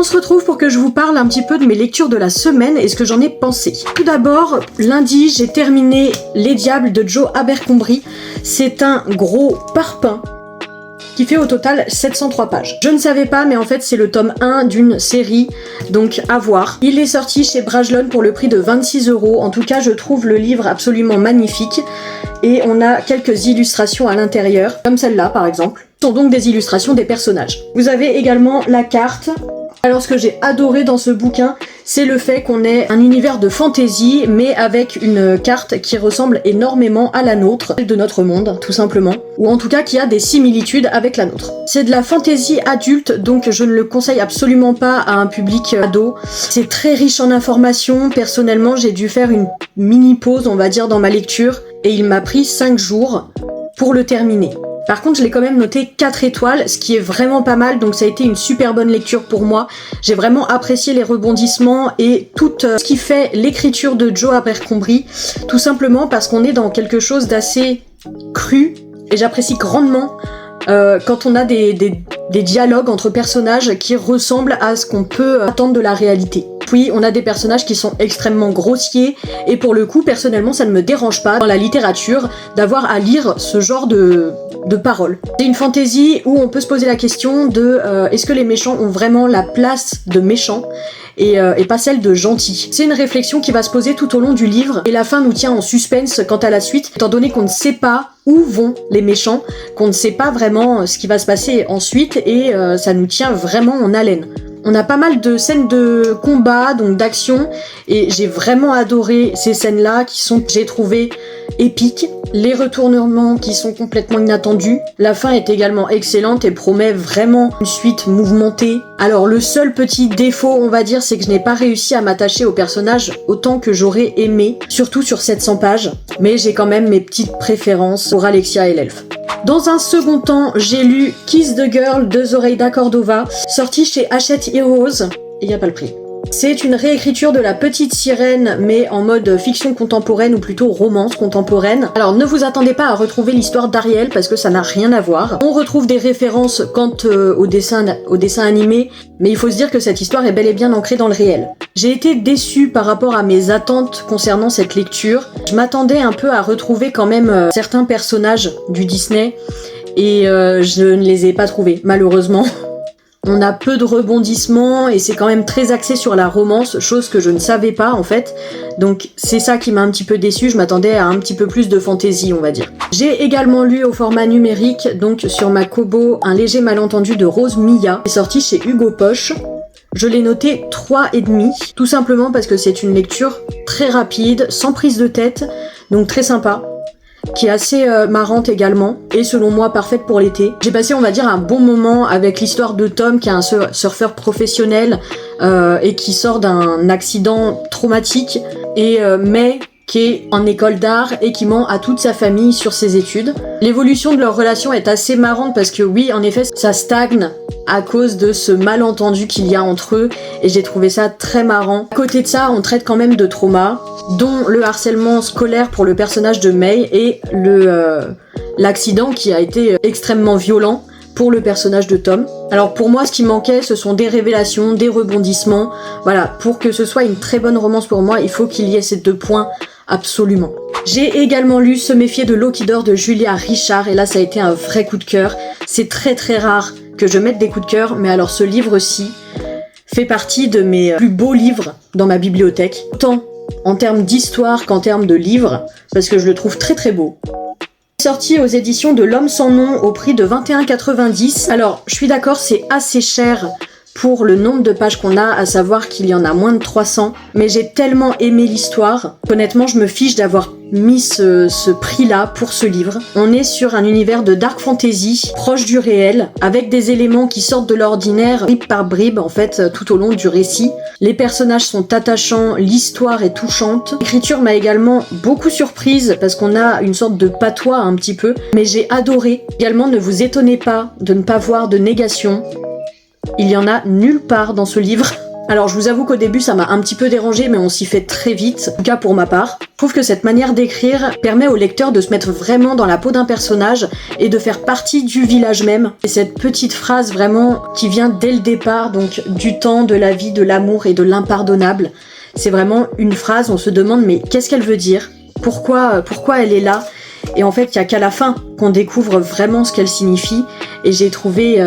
se retrouve pour que je vous parle un petit peu de mes lectures de la semaine et ce que j'en ai pensé. Tout d'abord, lundi, j'ai terminé Les Diables de Joe Abercrombie. C'est un gros parpaing qui fait au total 703 pages. Je ne savais pas, mais en fait c'est le tome 1 d'une série, donc à voir. Il est sorti chez Brajlon pour le prix de 26 €. En tout cas, je trouve le livre absolument magnifique. Et on a quelques illustrations à l'intérieur, comme celle-là par exemple. Ce sont donc des illustrations des personnages. Vous avez également la carte. Alors ce que j'ai adoré dans ce bouquin, c'est le fait qu'on ait un univers de fantasy, mais avec une carte qui ressemble énormément à la nôtre, de notre monde, tout simplement. Ou en tout cas qui a des similitudes avec la nôtre. C'est de la fantasy adulte, donc je ne le conseille absolument pas à un public ado. C'est très riche en informations. Personnellement, j'ai dû faire une mini pause, on va dire, dans ma lecture, et il m'a pris 5 jours pour le terminer. Par contre, je l'ai quand même noté 4 étoiles, ce qui est vraiment pas mal, donc ça a été une super bonne lecture pour moi. J'ai vraiment apprécié les rebondissements et tout ce qui fait l'écriture de Joe Abercrombie, tout simplement parce qu'on est dans quelque chose d'assez cru, et j'apprécie grandement quand on a des dialogues entre personnages qui ressemblent à ce qu'on peut attendre de la réalité. Puis on a des personnages qui sont extrêmement grossiers, et pour le coup, personnellement, ça ne me dérange pas dans la littérature d'avoir à lire ce genre de paroles. C'est une fantaisie où on peut se poser la question de est-ce que les méchants ont vraiment la place de méchants et pas celle de gentils. C'est une réflexion qui va se poser tout au long du livre, et la fin nous tient en suspense quant à la suite, étant donné qu'on ne sait pas où vont les méchants, qu'on ne sait pas vraiment ce qui va se passer ensuite, et ça nous tient vraiment en haleine. On a pas mal de scènes de combat, donc d'action, et j'ai vraiment adoré ces scènes-là qui sont, j'ai trouvé, épiques. Les retournements qui sont complètement inattendus. La fin est également excellente et promet vraiment une suite mouvementée. Alors le seul petit défaut, on va dire, c'est que je n'ai pas réussi à m'attacher au personnage autant que j'aurais aimé, surtout sur 700 pages. Mais j'ai quand même mes petites préférences pour Alexia et l'elfe. Dans un second temps, j'ai lu Kiss the Girl de Zoraida Cordova, sorti chez Hachette Heroes, et il n'y a pas le prix. C'est une réécriture de La Petite Sirène, mais en mode fiction contemporaine, ou plutôt romance contemporaine. Alors ne vous attendez pas à retrouver l'histoire d'Ariel, parce que ça n'a rien à voir. On retrouve des références quant au dessin animé, mais il faut se dire que cette histoire est bel et bien ancrée dans le réel. J'ai été déçue par rapport à mes attentes concernant cette lecture. Je m'attendais un peu à retrouver quand même certains personnages du Disney, et je ne les ai pas trouvés, malheureusement. On a peu de rebondissements et c'est quand même très axé sur la romance, chose que je ne savais pas en fait. Donc c'est ça qui m'a un petit peu déçue, je m'attendais à un petit peu plus de fantaisie, on va dire. J'ai également lu au format numérique, donc sur ma Kobo, Un léger malentendu de Rose Milla, qui est sorti chez Hugo Poche. Je l'ai noté 3,5, tout simplement parce que c'est une lecture très rapide, sans prise de tête, donc très sympa, qui est assez marrante également, et selon moi parfaite pour l'été. J'ai passé, on va dire, un bon moment avec l'histoire de Tom, qui est un surfeur professionnel et qui sort d'un accident traumatique, et mais qui est en école d'art et qui ment à toute sa famille sur ses études. L'évolution de leur relation est assez marrante parce que oui, en effet, ça stagne à cause de ce malentendu qu'il y a entre eux, et j'ai trouvé ça très marrant. À côté de ça, on traite quand même de trauma, dont le harcèlement scolaire pour le personnage de May et l'accident qui a été extrêmement violent pour le personnage de Tom. Alors pour moi, ce qui manquait, ce sont des révélations, des rebondissements. Voilà, pour que ce soit une très bonne romance pour moi, il faut qu'il y ait ces 2 points absolument. J'ai également lu Se méfier de l'eau qui dort de Julia Richard, et là ça a été un vrai coup de cœur. C'est très très rare que je mette des coups de cœur, mais alors ce livre-ci fait partie de mes plus beaux livres dans ma bibliothèque, autant en termes d'histoire qu'en termes de livres, parce que je le trouve très très beau. Sorti aux éditions de L'Homme sans nom au prix de 21,90 €. Alors, je suis d'accord, c'est assez cher pour le nombre de pages qu'on a, à savoir qu'il y en a moins de 300, mais j'ai tellement aimé l'histoire. Honnêtement, je me fiche d'avoir mis ce prix-là pour ce livre. On est sur un univers de dark fantasy, proche du réel, avec des éléments qui sortent de l'ordinaire, bribe par bribe, en fait, tout au long du récit. Les personnages sont attachants, l'histoire est touchante. L'écriture m'a également beaucoup surprise, parce qu'on a une sorte de patois un petit peu, mais j'ai adoré. Également, ne vous étonnez pas de ne pas voir de négation. Il y en a nulle part dans ce livre. Alors je vous avoue qu'au début ça m'a un petit peu dérangé, mais on s'y fait très vite, en tout cas pour ma part. Je trouve que cette manière d'écrire permet au lecteur de se mettre vraiment dans la peau d'un personnage et de faire partie du village même. Et cette petite phrase vraiment qui vient dès le départ, donc du temps, de la vie, de l'amour et de l'impardonnable, c'est vraiment une phrase, on se demande mais qu'est-ce qu'elle veut dire ? Pourquoi elle est là ? Et en fait, il n'y a qu'à la fin qu'on découvre vraiment ce qu'elle signifie. Et j'ai trouvé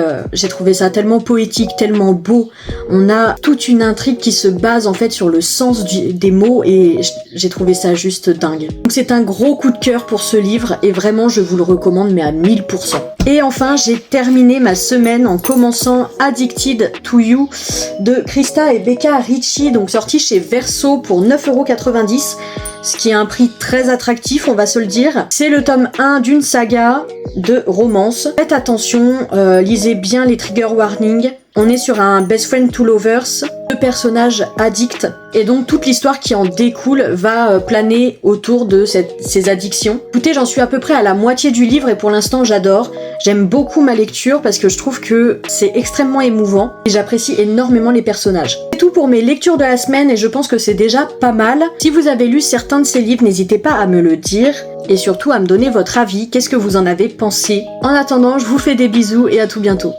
ça tellement poétique, tellement beau. On a toute une intrigue qui se base en fait sur le sens des mots et j'ai trouvé ça juste dingue. Donc c'est un gros coup de cœur pour ce livre et vraiment je vous le recommande mais à 1000%. Et enfin, j'ai terminé ma semaine en commençant Addicted to You de Krista et Becca Ricci, donc sorti chez Verso pour 9,90€. Ce qui est un prix très attractif, on va se le dire. C'est le tome 1 d'une saga de romance. Faites attention, lisez bien les trigger warnings. On est sur un best friend to lovers, deux personnages addicts, et donc toute l'histoire qui en découle va planer autour de ces addictions. Écoutez, j'en suis à peu près à la moitié du livre et pour l'instant j'adore. J'aime beaucoup ma lecture parce que je trouve que c'est extrêmement émouvant et j'apprécie énormément les personnages. C'est tout pour mes lectures de la semaine et je pense que c'est déjà pas mal. Si vous avez lu certains de ces livres, n'hésitez pas à me le dire et surtout à me donner votre avis. Qu'est-ce que vous en avez pensé ? En attendant, je vous fais des bisous et à tout bientôt.